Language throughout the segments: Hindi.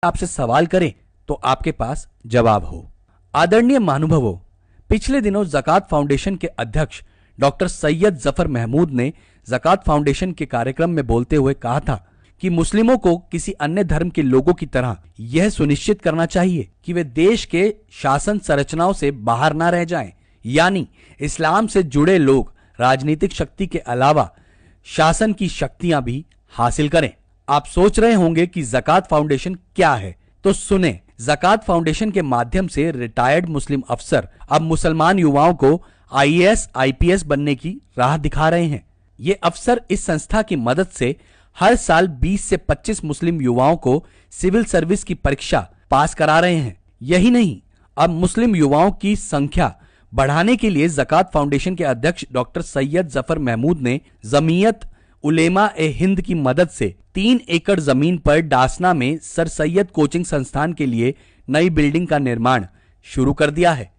आपसे सवाल करें तो आपके पास जवाब हो। आदरणीय महानुभावों, पिछले दिनों ज़कात फाउंडेशन के अध्यक्ष डॉक्टर सैयद जफर महमूद ने ज़कात फाउंडेशन के कार्यक्रम में बोलते हुए कहा था कि मुस्लिमों को किसी अन्य धर्म के लोगों की तरह यह सुनिश्चित करना चाहिए कि वे देश के शासन संरचनाओं से बाहर ना रह जाएं, यानी इस्लाम से जुड़े लोग राजनीतिक शक्ति के अलावा शासन की शक्तियां भी हासिल करें। आप सोच रहे होंगे कि ज़कात फाउंडेशन क्या है, तो सुने। ज़कात फाउंडेशन के माध्यम से रिटायर्ड मुस्लिम अफसर अब मुसलमान युवाओं को आईएएस आईपीएस बनने की राह दिखा रहे हैं। ये अफसर इस संस्था की मदद से हर साल 20 से 25 मुस्लिम युवाओं को सिविल सर्विस की परीक्षा पास करा रहे हैं। यही नहीं, अब मुस्लिम युवाओं की संख्या बढ़ाने के लिए ज़कात फाउंडेशन के अध्यक्ष डॉक्टर सैयद जफर महमूद ने जमीयत उलेमा ए हिंद की मदद से 3 एकड़ जमीन पर डासना में सर सैयद कोचिंग संस्थान के लिए नई बिल्डिंग का निर्माण शुरू कर दिया है।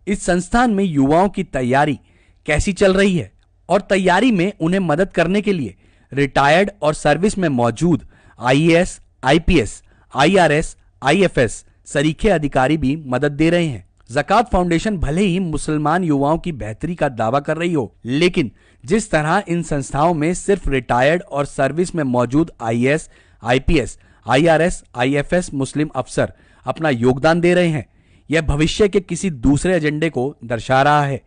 इस संस्थान में युवाओं की तैयारी कैसी चल रही है और तैयारी में उन्हें मदद करने के लिए रिटायर्ड और सर्विस में मौजूद आईएएस, आईपीएस, आईआरएस, आईएफएस सरीखे अधिकारी भी मदद दे रहे हैं। ज़कात फाउंडेशन भले ही मुसलमान युवाओं की बेहतरी का दावा कर रही हो, लेकिन जिस तरह इन संस्थाओं में सिर्फ रिटायर्ड और सर्विस में मौजूद आईएएस, आईपीएस, आईआरएस, आईएफएस मुस्लिम अफसर अपना योगदान दे रहे हैं, यह भविष्य के किसी दूसरे एजेंडे को दर्शा रहा है,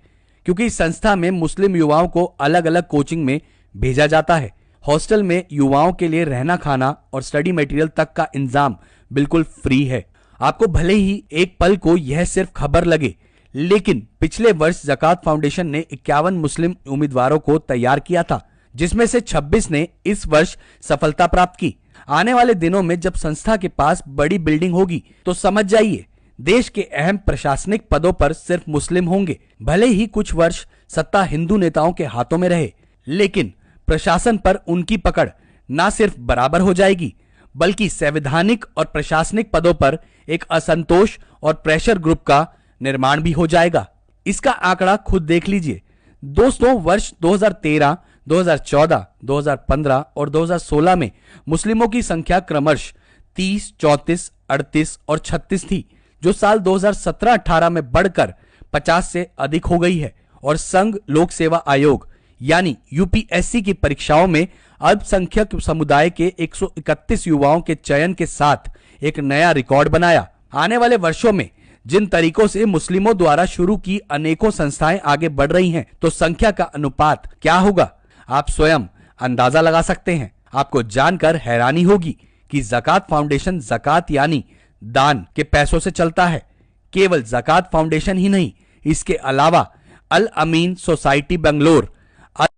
क्योंकि इस संस्था में मुस्लिम युवाओं को अलग अलग कोचिंग में भेजा जाता है। हॉस्टल में युवाओं के लिए रहना, खाना और स्टडी मटेरियल तक का इंतजाम बिल्कुल फ्री है। आपको भले ही एक पल को यह सिर्फ खबर लगे, लेकिन पिछले वर्ष ज़कात फाउंडेशन ने 51 मुस्लिम उम्मीदवारों को तैयार किया था, जिसमें से 26 ने इस वर्ष सफलता प्राप्त की। आने वाले दिनों में जब संस्था के पास बड़ी बिल्डिंग होगी तो समझ जाइए, देश के अहम प्रशासनिक पदों पर सिर्फ मुस्लिम होंगे। भले ही कुछ वर्ष सत्ता हिंदू नेताओं के हाथों में रहे, लेकिन प्रशासन पर उनकी पकड़ न सिर्फ बराबर हो जाएगी, बल्कि संवैधानिक और प्रशासनिक पदों पर एक असंतोष और प्रेशर ग्रुप का निर्माण भी हो जाएगा। इसका आंकड़ा खुद देख लीजिए दोस्तों। वर्ष 2013, 2014, 2015 और 2016 में मुस्लिमों की संख्या क्रमशः 30, 34, 38 और 36 थी, जो साल 2017-18 में बढ़कर 50 से अधिक हो गई है। और संघ लोक सेवा आयोग यानी यूपीएससी की परीक्षाओं में अल्पसंख्यक समुदाय के 131 युवाओं के चयन के साथ एक नया रिकॉर्ड बनाया। आने वाले वर्षों में जिन तरीकों से मुस्लिमों द्वारा शुरू की अनेकों संस्थाएं आगे बढ़ रही हैं, तो संख्या का अनुपात क्या होगा, आप स्वयं अंदाजा लगा सकते हैं। आपको जानकर हैरानी होगी कि ज़कात फाउंडेशन ज़कात यानी दान के पैसों से चलता है। केवल ज़कात फाउंडेशन ही नहीं, इसके अलावा अल अमीन सोसाइटी बेंगलोर